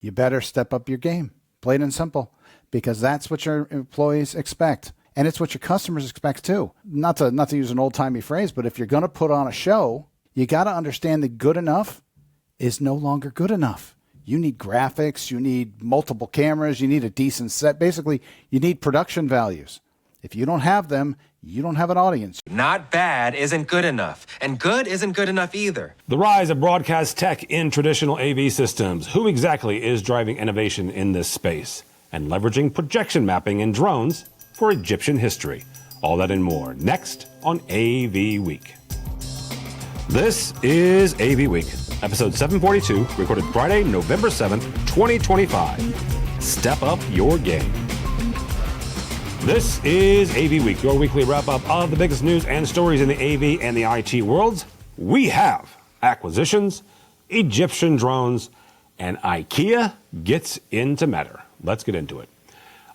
you better step up your game, plain and simple, because that's what your employees expect. And it's what your customers expect too. Not to use an old-timey phrase, but if you're going to put on a show, you got to understand that good enough is no longer good enough. You need graphics, you need multiple cameras, you need a decent set. Basically, you need production values. If you don't have them, you don't have an audience. Not bad isn't good enough, and good isn't good enough either. The rise of broadcast tech in traditional AV systems. Who exactly is driving innovation in this space? And leveraging projection mapping and drones for Egyptian history. All that and more next on AV Week. This is AV Week, episode 742, recorded Friday, November 7th, 2025. Step up your game. This is AV Week, your weekly wrap-up of the biggest news and stories in the AV and the IT worlds. We have acquisitions, Egyptian drones, and IKEA gets into Matter. Let's get into it.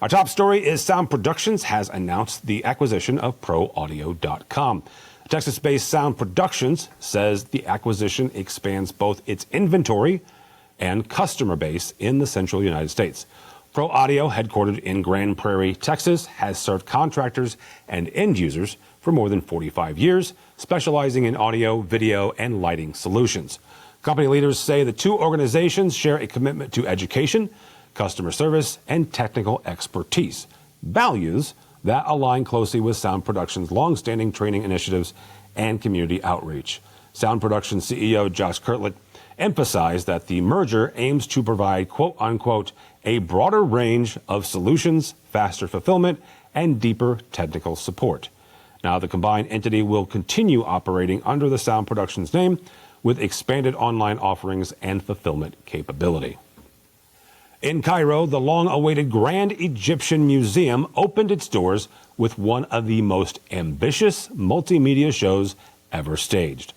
Our top story is Sound Productions has announced the acquisition of ProAudio.com. Texas-based Sound Productions says the acquisition expands both its inventory and customer base in the central United States. Pro Audio, headquartered in Grand Prairie, Texas, has served contractors and end users for more than 45 years, specializing in audio, video, and lighting solutions. Company leaders say the two organizations share a commitment to education, customer service, and technical expertise, values that align closely with Sound Productions' long-standing training initiatives and community outreach. Sound Productions CEO Josh Kurtlick emphasized that the merger aims to provide, quote-unquote, a broader range of solutions, faster fulfillment, and deeper technical support. Now, the combined entity will continue operating under the Sound Productions name with expanded online offerings and fulfillment capability. In Cairo, the long-awaited Grand Egyptian Museum opened its doors with one of the most ambitious multimedia shows ever staged.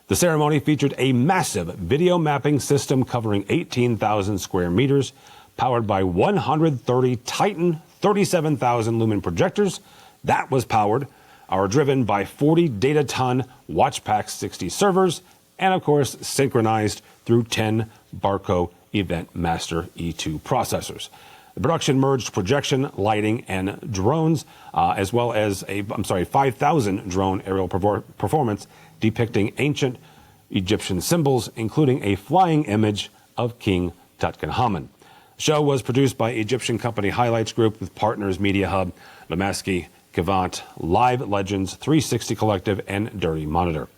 The ceremony featured a massive video mapping system covering 18,000 square meters, powered by 130 Titan 37,000 lumen projectors that was powered or driven by 40 Dataton WatchPack 60 servers, and of course synchronized through 10 Barco Event Master E2 processors. The production merged projection, lighting, and drones, as well as 5,000 drone aerial performance depicting ancient Egyptian symbols, including a flying image of King Tutankhamun. The show was produced by Egyptian company Highlights Group with partners Media Hub, Lamaski, Kavant, Live Legends, 360 Collective, and Dirty Monitor.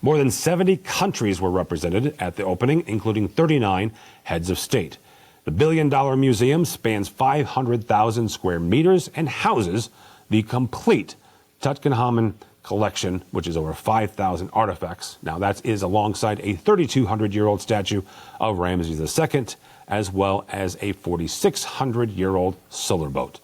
More than 70 countries were represented at the opening, including 39 heads of state. The billion-dollar museum spans 500,000 square meters and houses the complete Tutankhamun collection, which is over 5,000 artifacts. Now, that is alongside a 3,200-year-old statue of Ramses II, as well as a 4,600-year-old solar boat.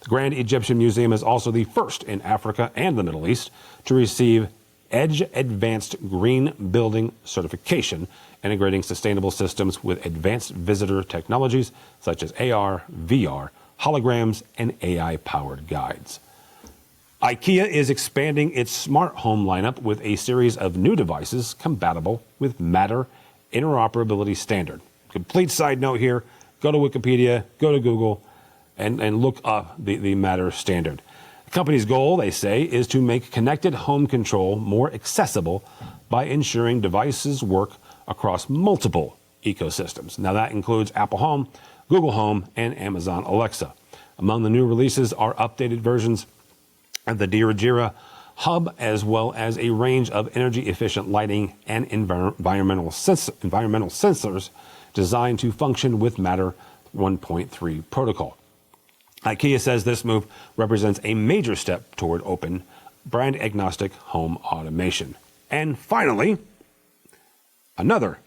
The Grand Egyptian Museum is also the first in Africa and the Middle East to receive EDGE Advanced Green Building certification, integrating sustainable systems with advanced visitor technologies such as AR, VR, holograms, and AI-powered guides. IKEA is expanding its smart home lineup with a series of new devices compatible with Matter interoperability standard. Complete side note here, go to Wikipedia, go to Google, and look up the Matter standard. The company's goal, they say, is to make connected home control more accessible by ensuring devices work across multiple ecosystems. Now, that includes Apple Home, Google Home, and Amazon Alexa. Among the new releases are updated versions of the Dira Hub, as well as a range of energy-efficient lighting and environmental sensors designed to function with Matter 1.3 protocol. IKEA says this move represents a major step toward open, brand-agnostic home automation. And finally, another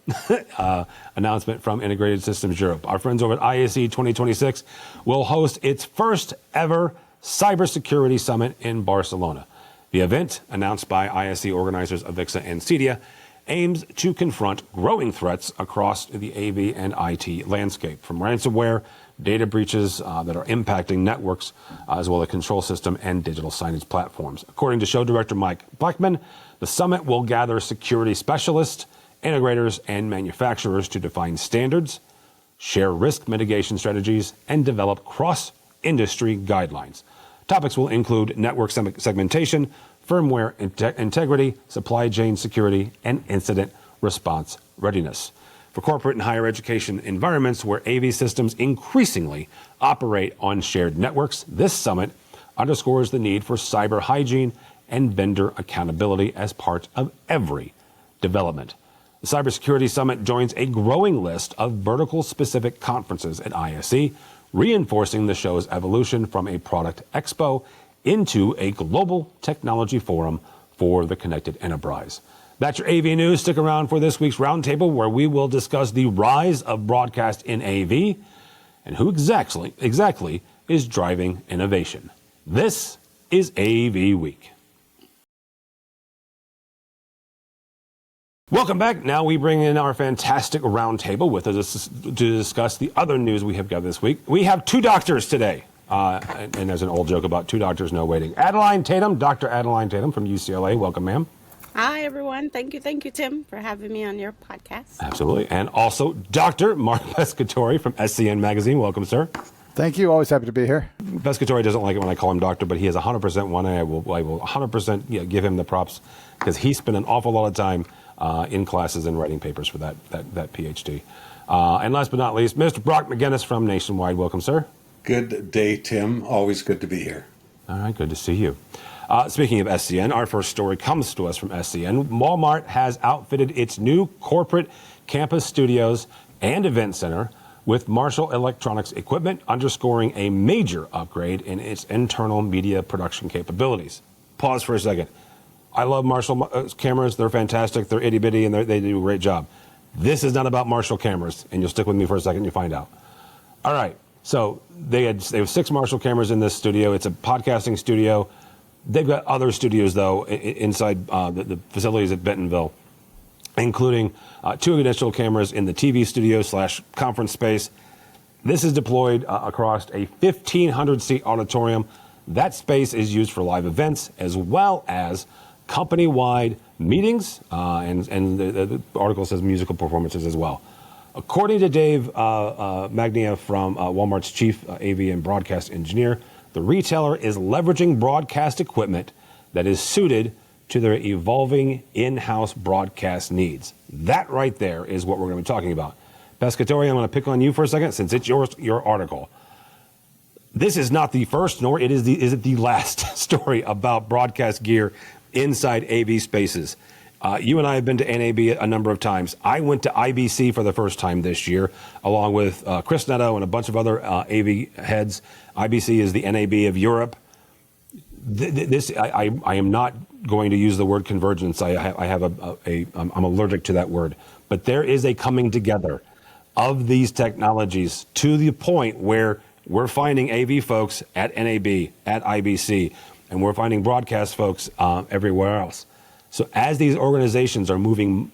announcement from Integrated Systems Europe. Our friends over at ISE 2026 will host its first ever cybersecurity summit in Barcelona. The event, announced by ISE organizers Avixa and Cedia, aims to confront growing threats across the AV and IT landscape, from ransomware, data breaches that are impacting networks, as well as control system and digital signage platforms. According to show director Mike Blackman, the summit will gather security specialists, integrators, and manufacturers to define standards, share risk mitigation strategies, and develop cross-industry guidelines. Topics will include network segmentation, firmware integrity, supply chain security, and incident response readiness. For corporate and higher education environments where AV systems increasingly operate on shared networks, this summit underscores the need for cyber hygiene and vendor accountability as part of every development. The Cybersecurity Summit joins a growing list of vertical-specific conferences at ISE, reinforcing the show's evolution from a product expo into a global technology forum for the connected enterprise. That's your AV news. Stick around for this week's roundtable, where we will discuss the rise of broadcast in AV and who exactly is driving innovation. This is AV Week. Welcome back. Now we bring in our fantastic roundtable with us to discuss the other news we have got this week. We have two doctors today. And there's an old joke about two doctors, no waiting. Adeline Tatum, Dr. Adeline Tatum from UCLA. Welcome, ma'am. Hi, everyone. Thank you, Tim, for having me on your podcast. Absolutely. And also Dr. Mark Pescatori from SCN Magazine. Welcome, sir. Thank you. Always happy to be here. Pescatori doesn't like it when I call him doctor, but he has 100% one, and I will 100% give him the props because he spent an awful lot of time in classes and writing papers for that PhD. And last but not least, Mr. Brock McGinnis from Nationwide. Welcome, sir. Good day, Tim. Always good to be here. All right, good to see you. Speaking of SCN, our first story comes to us from SCN. Walmart has outfitted its new corporate campus studios and event center with Marshall Electronics equipment, underscoring a major upgrade in its internal media production capabilities. Pause for a second. I love Marshall cameras. They're fantastic. They're itty-bitty, and they do a great job. This is not about Marshall cameras, and you'll stick with me for a second and you'll find out. All right, so they have 6 Marshall cameras in this studio. It's a podcasting studio. They've got other studios, though, inside the facilities at Bentonville, including 2 additional cameras in the TV studio / conference space. This is deployed across a 1,500-seat auditorium. That space is used for live events as well as company-wide meetings, and the article says musical performances as well. According to Dave Magnia from Walmart's chief AV and broadcast engineer, the retailer is leveraging broadcast equipment that is suited to their evolving in-house broadcast needs. That right there is what we're going to be talking about. Pescatori, I'm going to pick on you for a second since it's your article. This is not the first, nor is it the last story about broadcast gear inside AV spaces. You and I have been to NAB a number of times. I went to IBC for the first time this year, along with Chris Netto and a bunch of other AV heads. IBC is the NAB of Europe. I am not going to use the word convergence. I'm allergic to that word. But there is a coming together of these technologies to the point where we're finding AV folks at NAB, at IBC, and we're finding broadcast folks everywhere else. So as these organizations are moving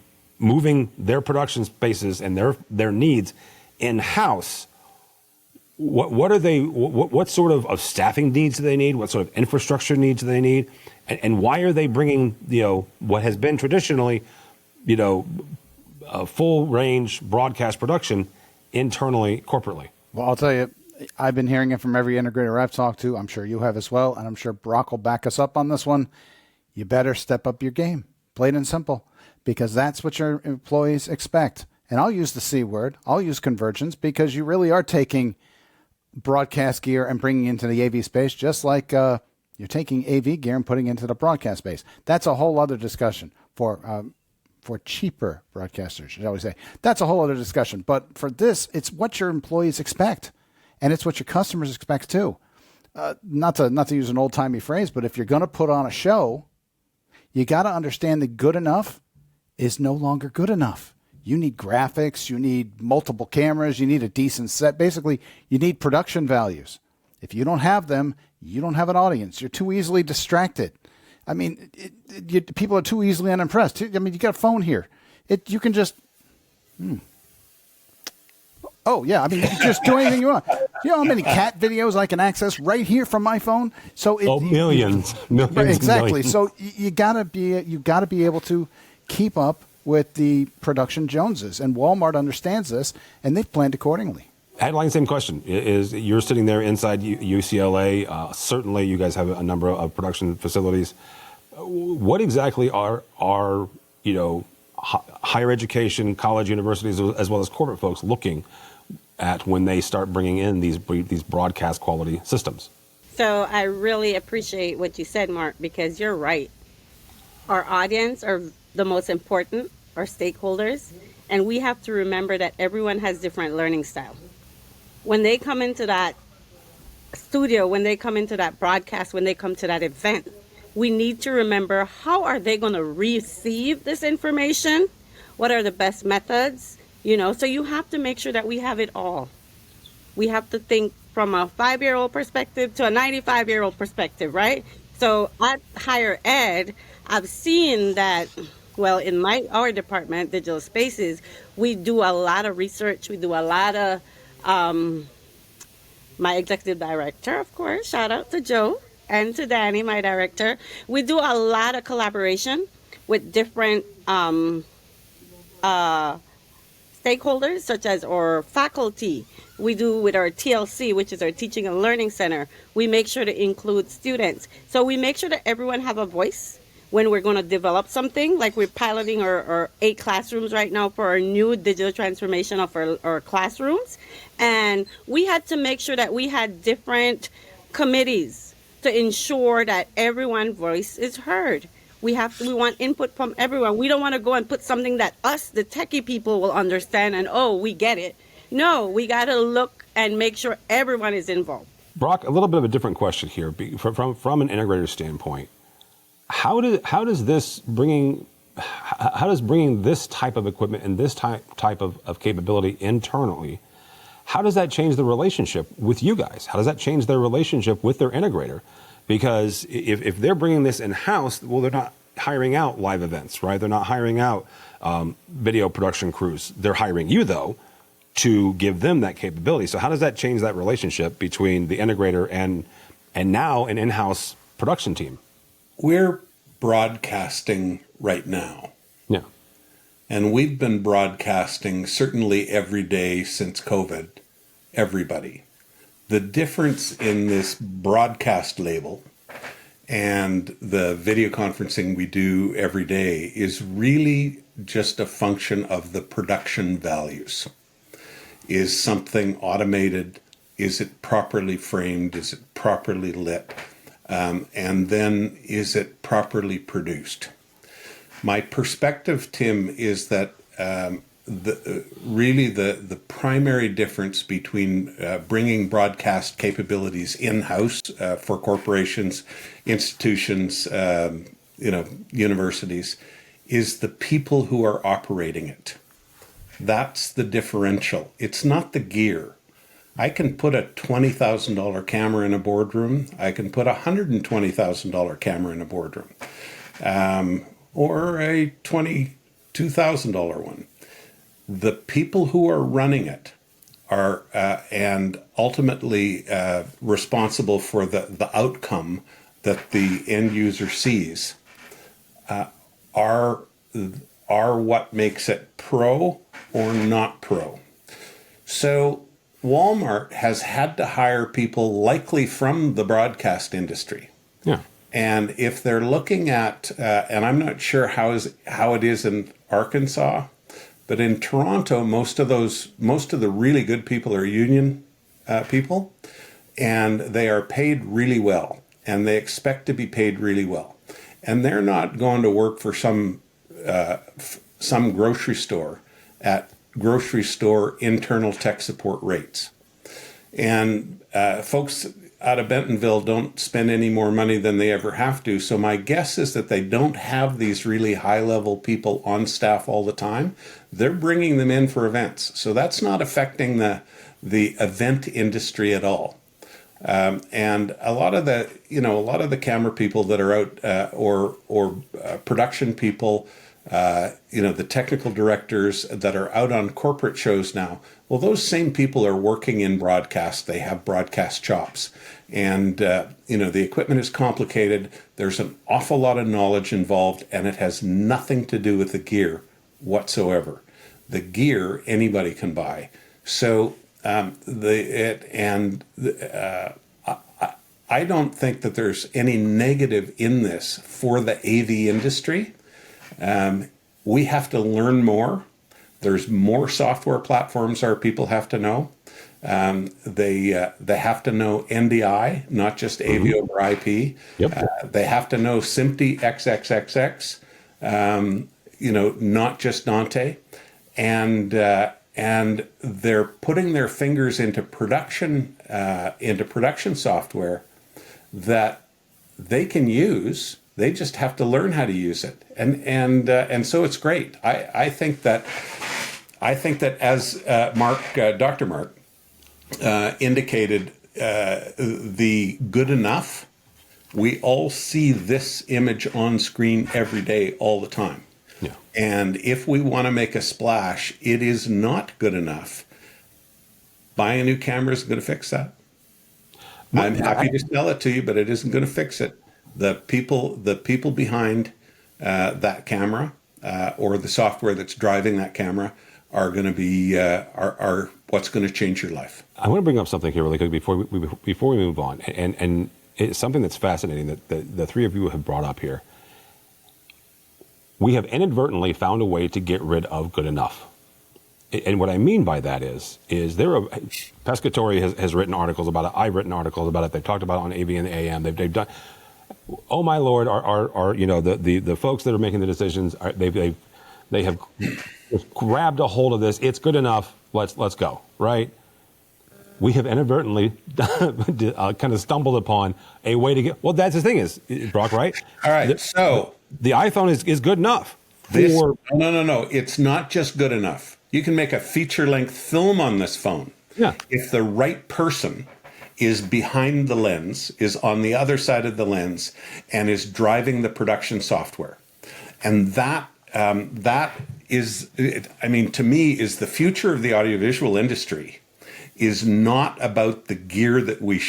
their production spaces and their needs in-house, what sort of staffing needs do they need? What sort of infrastructure needs do they need? And why are they bringing, what has been traditionally, a full range broadcast production internally, corporately? Well, I'll tell you, I've been hearing it from every integrator I've talked to. I'm sure you have as well. And I'm sure Brock will back us up on this one. You better step up your game, plain and simple, because that's what your employees expect. And I'll use the C word. I'll use convergence because you really are taking broadcast gear and bringing it into the AV space, just like you're taking AV gear and putting it into the broadcast space. That's a whole other discussion for cheaper broadcasters, shall we say. That's a whole other discussion. But for this, it's what your employees expect, and it's what your customers expect too. Not to use an old-timey phrase, but if you're going to put on a show, you got to understand that good enough is no longer good enough. You need graphics, you need multiple cameras, you need a decent set. Basically, you need production values. If you don't have them, you don't have an audience. You're too easily distracted. I mean, people are too easily unimpressed. I mean, you got a phone here. You can just... Oh, yeah. I mean, you can just do anything you want. You know how many cat videos I can access right here from my phone? So millions. Exactly. Millions. So you gotta be able to keep up with the production Joneses. And Walmart understands this, and they've planned accordingly. Adeline, same question. Is you're sitting there inside UCLA. Certainly, you guys have a number of production facilities. What exactly are higher education, college, universities, as well as corporate folks looking at when they start bringing in these broadcast quality systems? So I really appreciate what you said, Mark, because you're right. Our audience are the most important, our stakeholders, and we have to remember that everyone has different learning style. When they come into that studio, when they come into that broadcast, when they come to that event, we need to remember, how are they going to receive this information? What are the best methods? So you have to make sure that we have it all. We have to think from a 5-year-old perspective to a 95-year-old perspective, right? So at higher ed, I've seen that, well, in our department, Digital Spaces, we do a lot of research. We do a lot of, my executive director, of course, shout out to Joe, and to Danny, my director. We do a lot of collaboration with different stakeholders, such as our faculty. We do with our TLC, which is our Teaching and Learning Center. We make sure to include students. So we make sure that everyone have a voice when we're going to develop something. Like we're piloting our 8 classrooms right now for our new digital transformation of our classrooms. And we had to make sure that we had different committees to ensure that everyone's voice is heard. We want input from everyone. We don't want to go and put something that us, the techie people, will understand and, we get it. No, we got to look and make sure everyone is involved. Brock, a little bit of a different question here. From an integrator standpoint, how does bringing this type of equipment and this type of capability internally, how does that change the relationship with you guys? How does that change their relationship with their integrator? Because if they're bringing this in-house, well, they're not hiring out live events, right? They're not hiring out video production crews. They're hiring you, though, to give them that capability. So how does that change that relationship between the integrator and now an in-house production team? We're broadcasting right now. Yeah. And we've been broadcasting certainly every day since COVID, everybody. The difference in this broadcast label and the video conferencing we do every day is really just a function of the production values. Is something automated? Is it properly framed? Is it properly lit? And then is it properly produced? My perspective, Tim, is that the primary difference between bringing broadcast capabilities in-house for corporations, institutions, universities, is the people who are operating it. That's the differential. It's not the gear. I can put a $20,000 camera in a boardroom. I can put a $120,000 camera in a boardroom, or a $22,000 one. The people who are running it are and ultimately responsible for the outcome that the end user sees are what makes it pro or not pro. So Walmart has had to hire people likely from the broadcast industry. Yeah. And if they're looking at, and I'm not sure how it is in Arkansas, but in Toronto, most of the really good people are union people, and they are paid really well, and they expect to be paid really well. And they're not going to work for some grocery store at grocery store internal tech support rates. And folks out of Bentonville don't spend any more money than they ever have to. So my guess is that they don't have these really high-level people on staff all the time. They're bringing them in for events. So that's not affecting the event industry at all. And a lot of the camera people that are out or production people, the technical directors that are out on corporate shows now, well, those same people are working in broadcast. They have broadcast chops. And, the equipment is complicated. There's an awful lot of knowledge involved, and it has nothing to do with the gear whatsoever. The gear anybody can buy. So I don't think that there's any negative in this for the AV industry. We have to learn more. There's more software platforms our people have to know. They have to know NDI, not just AV over IP. Yep. They have to know SMPTE XXXX, not just Dante. And they're putting their fingers into production software that they can use. They just have to learn how to use it, and so it's great. I think that as Dr. Mark indicated, the good enough. We all see this image on screen every day, all the time. Yeah. And if we want to make a splash, it is not good enough. Buying a new camera isn't going to fix that. I'm happy to sell it to you, but it isn't going to fix it. The people behind that camera or the software that's driving that camera are going to be are what's going to change your life. I want to bring up something here really quick before we move on, and it's something that's fascinating that the three of you have brought up here. We have inadvertently found a way to get rid of good enough. And what I mean by that is Pescatori has written articles about it. I've written articles about it. They've talked about it on AV and the AM. They've done. Oh my Lord! Are the folks that are making the decisions? They have just grabbed a hold of this. It's good enough. Let's go. Right. We have inadvertently kind of stumbled upon a way to get. Well, that's the thing is, Brock. Right. All right. So the iPhone is good enough. No. It's not just good enough. You can make a feature-length film on this phone. Yeah. If the right person is behind the lens, is on the other side of the lens, and is driving the production software. And that is, to me, is the future of the audiovisual industry is not about the gear that we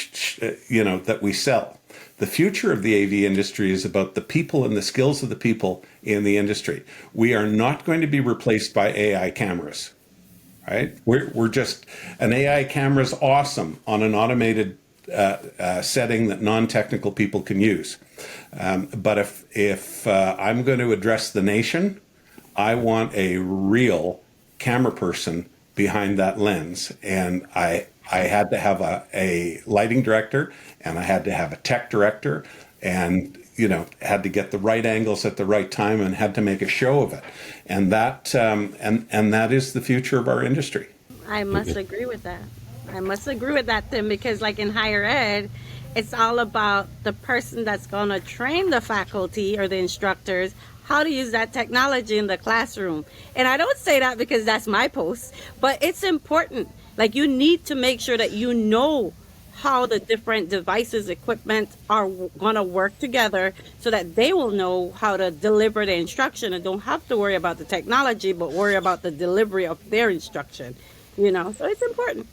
sell. The future of the AV industry is about the people and the skills of the people in the industry. We are not going to be replaced by AI cameras, right? We're just, an AI camera is awesome on an automated setting that non-technical people can use. But if I'm going to address the nation, I want a real camera person behind that lens. And I had to have a lighting director, and I had to have a tech director, and had to get the right angles at the right time, and had to make a show of it. And that and that is the future of our industry. I must agree with that. Tim, because like in higher ed, it's all about the person that's going to train the faculty or the instructors how to use that technology in the classroom. And I don't say that because that's my post, but it's important. Like, you need to make sure that you know how the different devices, equipment are going to work together so that they will know how to deliver the instruction and don't have to worry about the technology, but worry about the delivery of their instruction. So it's important.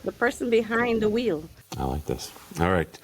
The person behind the wheel. I like this. All right.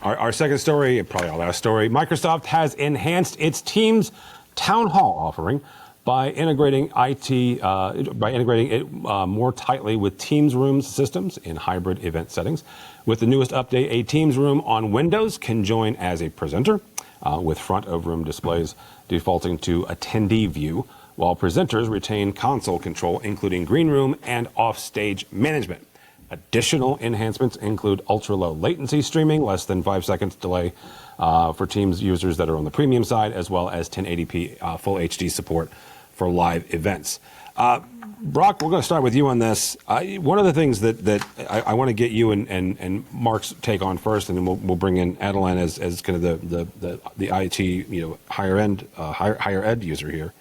Our second story, probably our last story, Microsoft has enhanced its Teams Town Hall offering by integrating it more tightly with Teams Rooms systems in hybrid event settings. With the newest update, a Teams Room on Windows can join as a presenter, with front of room displays defaulting to attendee view, while presenters retain console control, including green room and offstage management. Additional enhancements include ultra-low latency streaming, less than 5 seconds delay for Teams users that are on the premium side, as well as 1080p full HD support for live events. Brock, we're going to start with you on this. One of the things that I want to get you and Mark's take on first, and then we'll bring in Adeline as kind of the IT higher ed user here.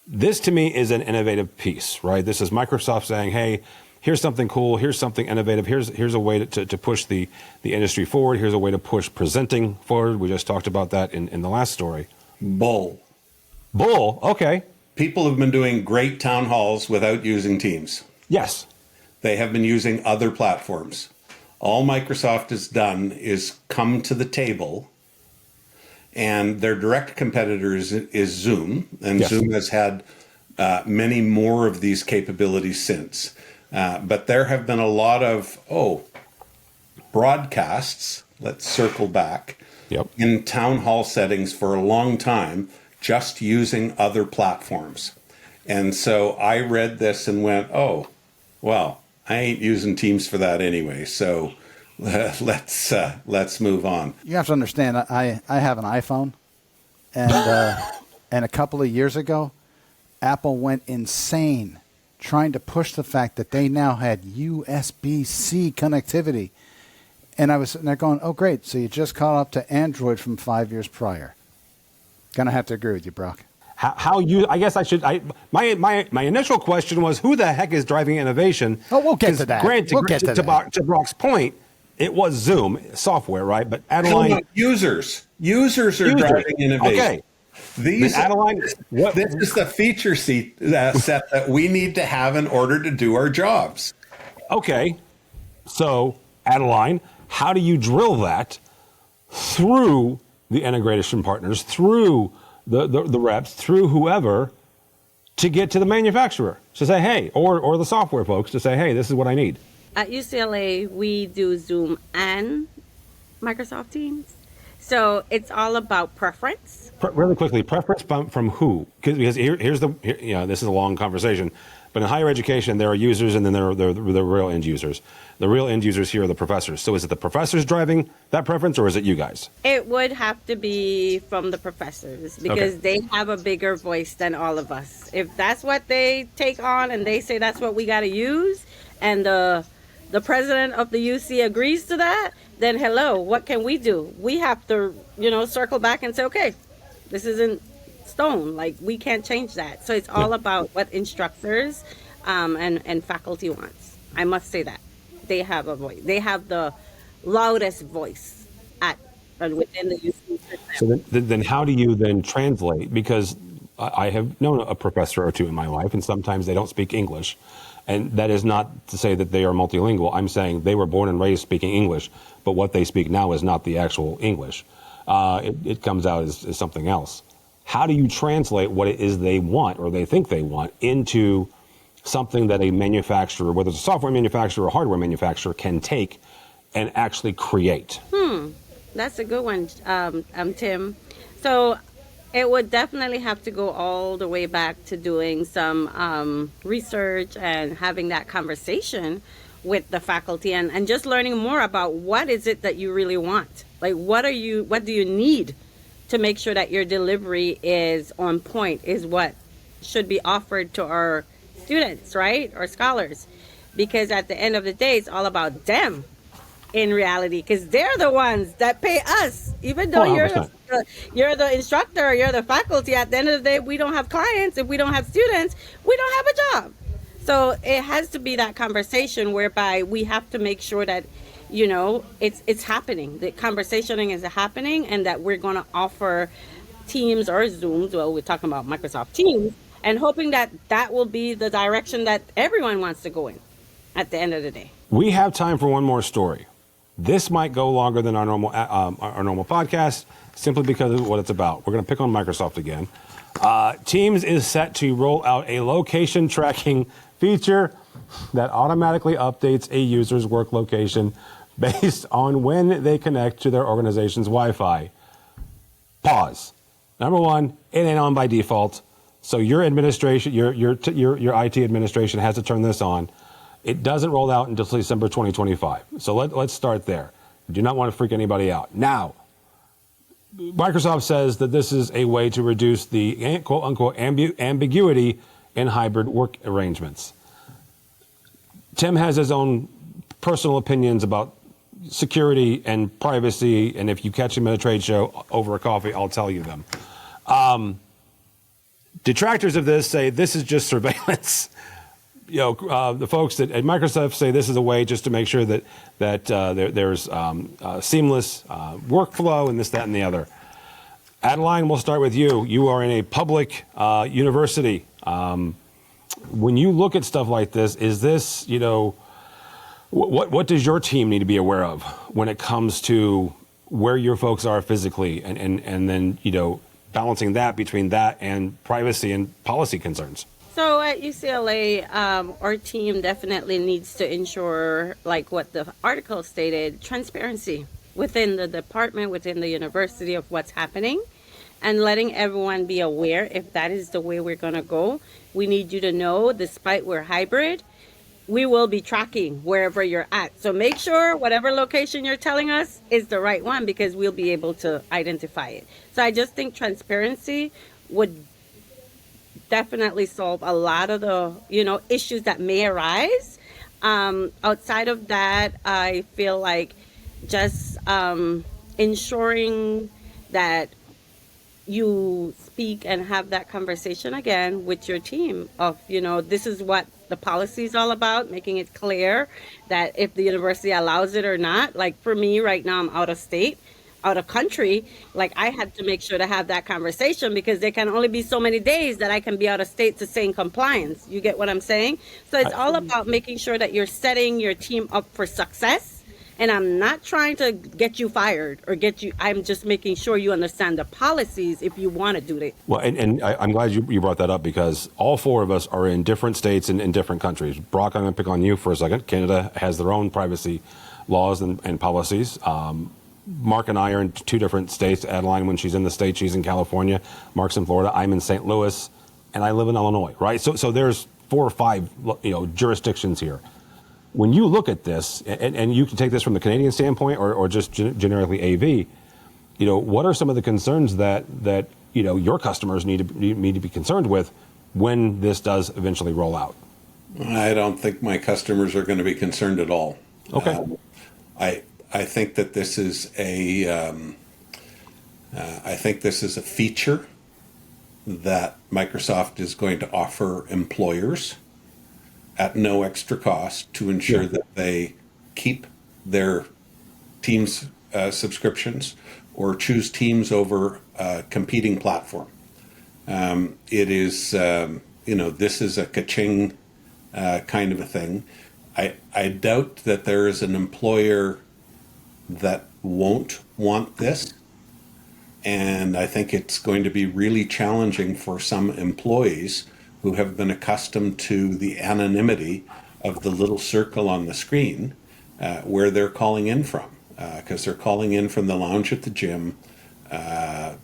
This to me is an innovative piece, right? This is Microsoft saying, hey, here's something cool. Here's something innovative. Here's a way to push the industry forward. Here's a way to push presenting forward. We just talked about that in the last story. Bull. Okay. People have been doing great town halls without using Teams. Yes. They have been using other platforms. All Microsoft has done is come to the table And their direct competitor is Zoom, and Yes. Zoom has had many more of these capabilities since. But there have been a lot of, broadcasts, let's circle back, Yep. in town hall settings for a long time, just using other platforms. And so I read this and went, well, I ain't using Teams for that anyway. So let's move on. You have to understand, I have an iPhone, and and a couple of years ago, Apple went insane trying to push the fact that they now had USB-C connectivity. And I was sitting there going, oh, great, so you just caught up to Android from 5 years prior. Gonna have to agree with you, Brock. I guess I should. My initial question was, who the heck is driving innovation? Oh, we'll get to that. To Brock's point, it was Zoom software, right? But Adeline, users are driving innovation. Okay. Adeline, this is the feature set that we need to have in order to do our jobs. Okay, so Adeline, how do you drill that through the integration partners, through the reps, through whoever, to get to the manufacturer to say, hey, or the software folks to say, hey, this is what I need? At UCLA, we do Zoom and Microsoft Teams. So it's all about preference. Really quickly, preference from who? Because here's this is a long conversation, but in higher education, there are users and then there are the real end users. The real end users here are the professors. So is it the professors driving that preference, or is it you guys? It would have to be from the professors because they have a bigger voice than all of us. If that's what they take on and they say that's what we got to use, and the president of the UC agrees to that, then hello, what can we do? We have to, circle back and say, okay, this isn't stone. Like, we can't change that. So it's all about what instructors and faculty wants. I must say that. They have a voice. They have the loudest voice within the UC system. So then how do you then translate? Because I have known a professor or two in my life, and sometimes they don't speak English. And that is not to say that they are multilingual. I'm saying they were born and raised speaking English, but what they speak now is not the actual English. It comes out as something else. How do you translate what it is they want or they think they want into something that a manufacturer, whether it's a software manufacturer or hardware manufacturer, can take and actually create? That's a good one, Tim. So it would definitely have to go all the way back to doing some research and having that conversation with the faculty and just learning more about what is it that you really want. Like, what do you need to make sure that your delivery is on point, is what should be offered to our students, right? Or scholars. Because at the end of the day, it's all about them in reality, because they're the ones that pay us. Even though you're the instructor, you're the faculty, at the end of the day, we don't have clients. If we don't have students, we don't have a job. So it has to be that conversation whereby we have to make sure that, it's happening. The conversationing is happening, and that we're going to offer Teams or Zooms. Well, we're talking about Microsoft Teams, and hoping that that will be the direction that everyone wants to go in at the end of the day. We have time for one more story. This might go longer than our normal podcast, simply because of what it's about. We're going to pick on Microsoft again. Teams is set to roll out a location tracking feature that automatically updates a user's work location based on when they connect to their organization's Wi-Fi. Pause. Number one, it ain't on by default, so your administration, your IT administration has to turn this on. It doesn't roll out until December 2025. So let's start there. I do not want to freak anybody out. Now, Microsoft says that this is a way to reduce the quote-unquote ambiguity in hybrid work arrangements. Tim has his own personal opinions about security and privacy, and if you catch him at a trade show over a coffee, I'll tell you them. Detractors of this say this is just surveillance. The folks at Microsoft say this is a way just to make sure that there's seamless workflow and this, that, and the other. Adeline, we'll start with you. You are in a public university. When you look at stuff like this, is this, what does your team need to be aware of when it comes to where your folks are physically, and then, balancing that between that and privacy and policy concerns? So at UCLA, our team definitely needs to ensure, like what the article stated, transparency within the department, within the university of what's happening, and letting everyone be aware if that is the way we're going to go. We need you to know, despite we're hybrid, we will be tracking wherever you're at. So make sure whatever location you're telling us is the right one, because we'll be able to identify it. So I just think transparency would definitely solve a lot of the issues that may arise. Outside of that, I feel like just ensuring that you speak and have that conversation again with your team of, this is what the policy is all about, making it clear that if the university allows it or not. Like for me right now, I'm out of state, out of country. Like I had to make sure to have that conversation, because there can only be so many days that I can be out of state to stay in compliance. You get what I'm saying? So it's all about making sure that you're setting your team up for success. And I'm not trying to get you fired or I'm just making sure you understand the policies if you want to do it. Well, and I'm glad you brought that up, because all four of us are in different states and in different countries. Brock, I'm going to pick on you for a second. Canada has their own privacy laws and policies. Mark and I are in two different states. Adeline, when she's in the state, she's in California. Mark's in Florida. I'm in St. Louis, and I live in Illinois, right? So there's 4 or 5, jurisdictions here. When you look at this, and you can take this from the Canadian standpoint or just generically AV, what are some of the concerns that your customers need to be concerned with when this does eventually roll out? I don't think my customers are going to be concerned at all. Okay. I think that this is a feature that Microsoft is going to offer employers at no extra cost to ensure that they keep their Teams subscriptions or choose Teams over a competing platform. It is, this is a ka-ching kind of a thing. I doubt that there is an employer that won't want this. And I think it's going to be really challenging for some employees who have been accustomed to the anonymity of the little circle on the screen where they're calling in from, because they're calling in from the lounge at the gym. They're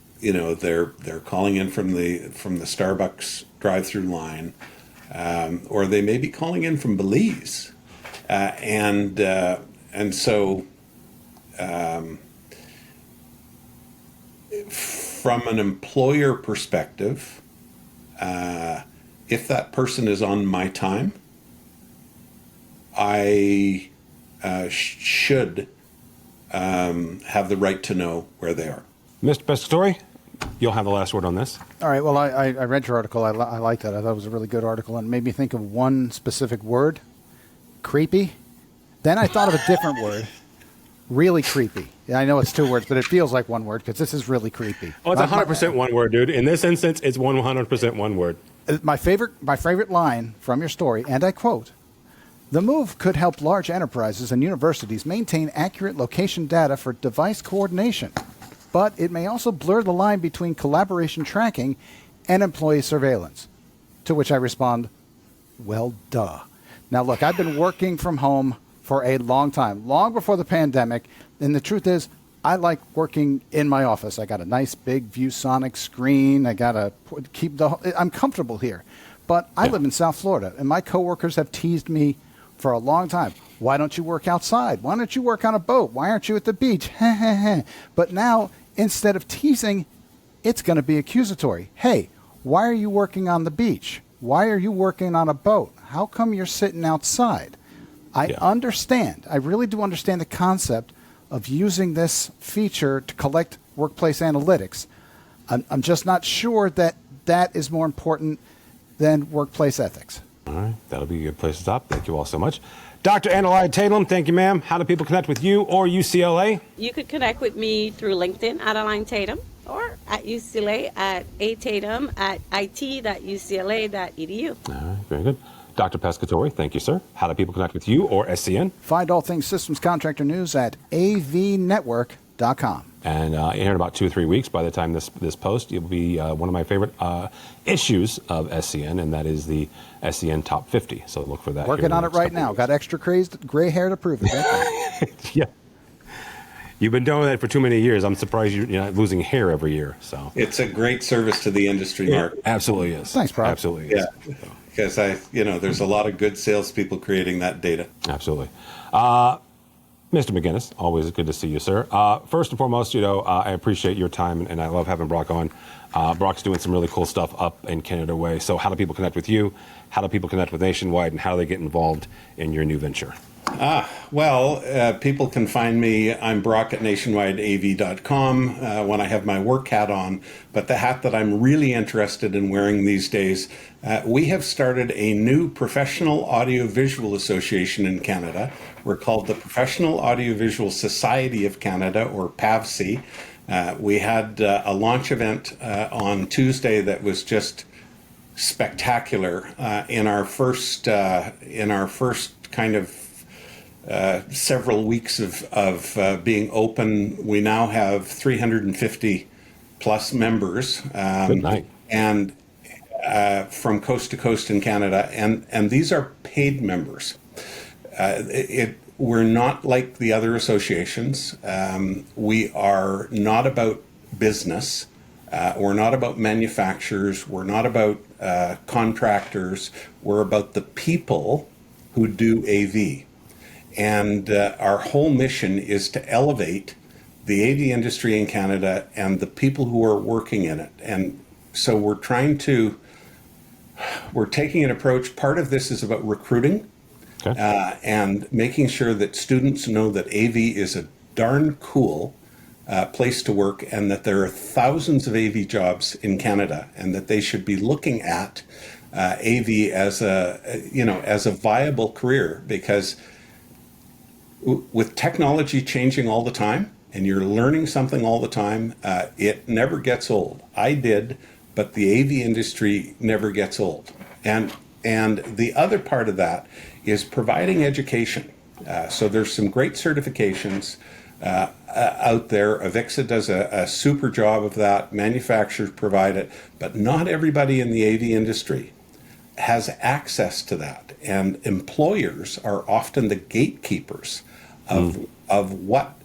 calling in from the Starbucks drive-through line, or they may be calling in from Belize, and so from an employer perspective, if that person is on my time, I should have the right to know where they are. Mr. Pescatori, you'll have the last word on this. All right. Well, I read your article. I liked it. I thought it was a really good article, and made me think of one specific word, creepy. Then I thought of a different word, really creepy. Yeah, I know it's 2 words, but it feels like one word because this is really creepy. Oh, it's 100% one word, dude. In this instance, it's 100% one word. My favorite line from your story, and I quote, "The move could help large enterprises and universities maintain accurate location data for device coordination, but it may also blur the line between collaboration tracking and employee surveillance." To which I respond, well, duh. Now, look, I've been working from home for a long time, long before the pandemic, and the truth is, I like working in my office. I got a nice big ViewSonic screen. I'm comfortable here. But I live in South Florida, and my coworkers have teased me for a long time. Why don't you work outside? Why don't you work on a boat? Why aren't you at the beach? But now, instead of teasing, it's going to be accusatory. Hey, why are you working on the beach? Why are you working on a boat? How come you're sitting outside? I understand. I really do understand the concept of using this feature to collect workplace analytics. I'm just not sure that is more important than workplace ethics. All right. That'll be a good place to stop. Thank you all so much. Dr. Adeline Tatum, thank you, ma'am. How do people connect with you or UCLA? You could connect with me through LinkedIn, Adeline Tatum, or at UCLA at atatum@it.ucla.edu. All right. Very good. Dr. Pescatori, thank you, sir. How do people connect with you or SCN? Find all things systems contractor news at avnetwork.com. AVNation.com. And in about 2 or 3 weeks, by the time this post, it will be one of my favorite issues of SCN, and that is the SCN Top 50. So look for that. Working on it right now. Got extra gray hair to prove it. Yeah. You've been doing that for too many years. I'm surprised you're not losing hair every year. So It's a great service to the industry, Mark. It absolutely is. Thanks, Bob. Absolutely is. Yeah, because there's a lot of good salespeople creating that data. Absolutely. Mr. McGinnis, always good to see you, sir. First and foremost, I appreciate your time, and I love having Brock on. Brock's doing some really cool stuff up in Canada Way. So how do people connect with you? How do people connect with Nationwide, and how do they get involved in your new venture? People can find me. I'm Brock at nationwideav.com when I have my work hat on. But the hat that I'm really interested in wearing these days, we have started a new professional audiovisual association in Canada. We're called the Professional Audiovisual Society of Canada, or PAVC. We had a launch event on Tuesday that was just spectacular. In our first kind of several weeks of being open, we now have 350 plus members. Good night. And from coast to coast in Canada, and these are paid members. We're not like the other associations. We are not about business. We're not about manufacturers. We're not about contractors. We're about the people who do AV. And our whole mission is to elevate the AV industry in Canada and the people who are working in it. And so we're taking an approach. Part of this is about recruiting. Okay. And making sure that students know that AV is a darn cool place to work, and that there are thousands of AV jobs in Canada, and that they should be looking at AV as a viable career, because with technology changing all the time and you're learning something all the time, it never gets old. I did, but the AV industry never gets old. And the other part of that is providing education. So there's some great certifications out there. Avixa does a super job of that. Manufacturers provide it, but not everybody in the AV industry has access to that. And employers are often the gatekeepers of what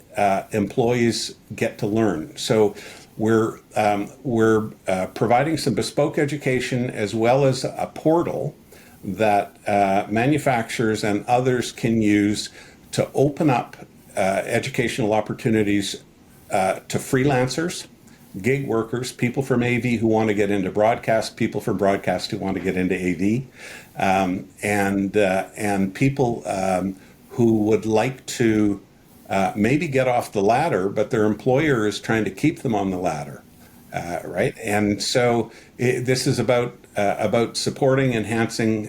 employees get to learn. So we're providing some bespoke education, as well as a portal that manufacturers and others can use to open up educational opportunities to freelancers, gig workers, people from AV who want to get into broadcast, people from broadcast who want to get into AV, and people who would like to maybe get off the ladder, but their employer is trying to keep them on the ladder, right? And so this is about supporting, enhancing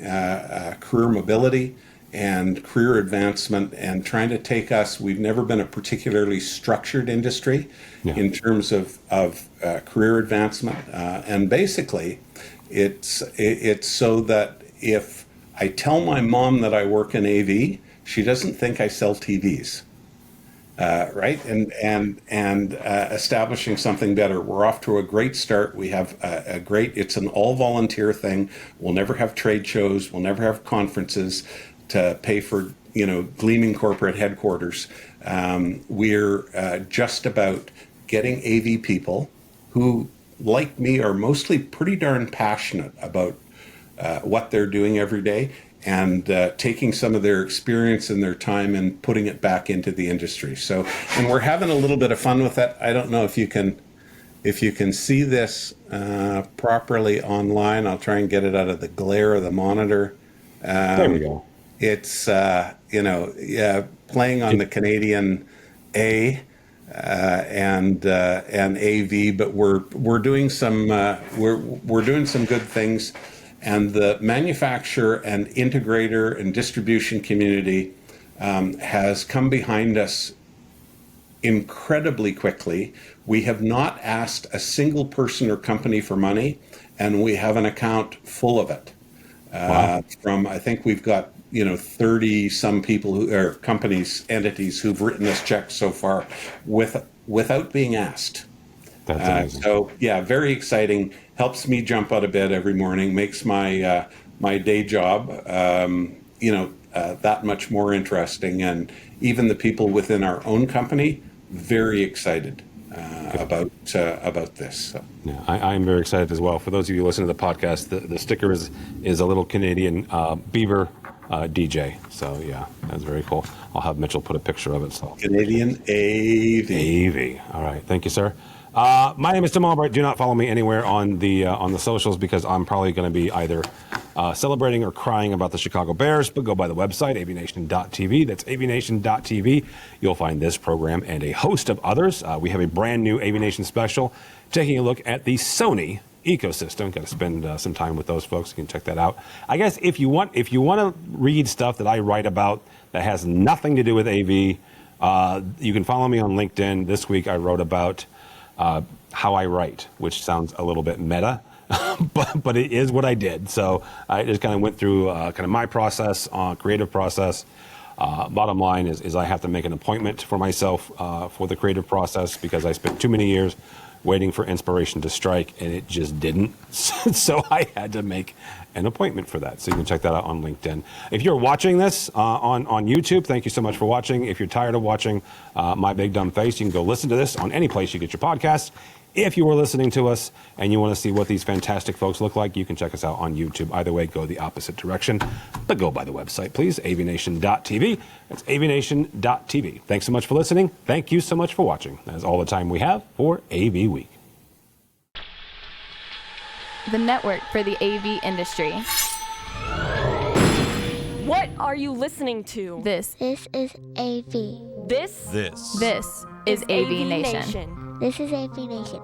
career mobility and career advancement, and trying to take us. We've never been a particularly structured industry in terms of career advancement, and basically, it's so that if I tell my mom that I work in AV, she doesn't think I sell TVs. Right, and establishing something better. We're off to a great start. We have it's an all volunteer thing. We'll never have trade shows. We'll never have conferences to pay for, gleaming corporate headquarters. We're just about getting AV people who, like me, are mostly pretty darn passionate about what they're doing every day, and taking some of their experience and their time and putting it back into the industry. So, and we're having a little bit of fun with that. I don't know if you can see this properly online. I'll try and get it out of the glare of the monitor. There we go. It's playing on the Canadian A and AV, but we're doing some we're doing some good things. And the manufacturer and integrator and distribution community has come behind us incredibly quickly. We have not asked a single person or company for money, and we have an account full of it. Wow. I think we've got 30 some people entities who've written us checks so far, with without being asked. That's amazing. So yeah, very exciting. Helps me jump out of bed every morning. Makes my my day job, that much more interesting. And even the people within our own company, very excited about this. So. Yeah, I am very excited as well. For those of you who listen to the podcast, the sticker is a little Canadian beaver DJ. So yeah, that's very cool. I'll have Mitchell put a picture of it. So Canadian AV. AV. All right, thank you, sir. My name is Tim Albright. Do not follow me anywhere on the socials because I'm probably going to be either celebrating or crying about the Chicago Bears. But go by the website, AVNation.tv. That's AVNation.tv. You'll find this program and a host of others. We have a brand new AVNation special taking a look at the Sony ecosystem. Got to spend some time with those folks. You can check that out. I guess if you want to read stuff that I write about that has nothing to do with AV, you can follow me on LinkedIn. This week I wrote about how I write, which sounds a little bit meta, but it is what I did. So I just kind of went through kind of my process, creative process. Bottom line is I have to make an appointment for myself for the creative process because I spent too many years waiting for inspiration to strike, and it just didn't. So I had to make an appointment for that. So you can check that out on LinkedIn. If you're watching this on YouTube, thank you so much for watching. If you're tired of watching my big dumb face, you can go listen to this on any place you get your podcasts. If you were listening to us and you want to see what these fantastic folks look like, you can check us out on YouTube. Either way, go the opposite direction. But go by the website, please, avnation.tv. That's avnation.tv. Thanks so much for listening. Thank you so much for watching. That's all the time we have for AV Week. The network for the AV industry. What are you listening to? This is AV. This is AV Nation. This is AV Nation.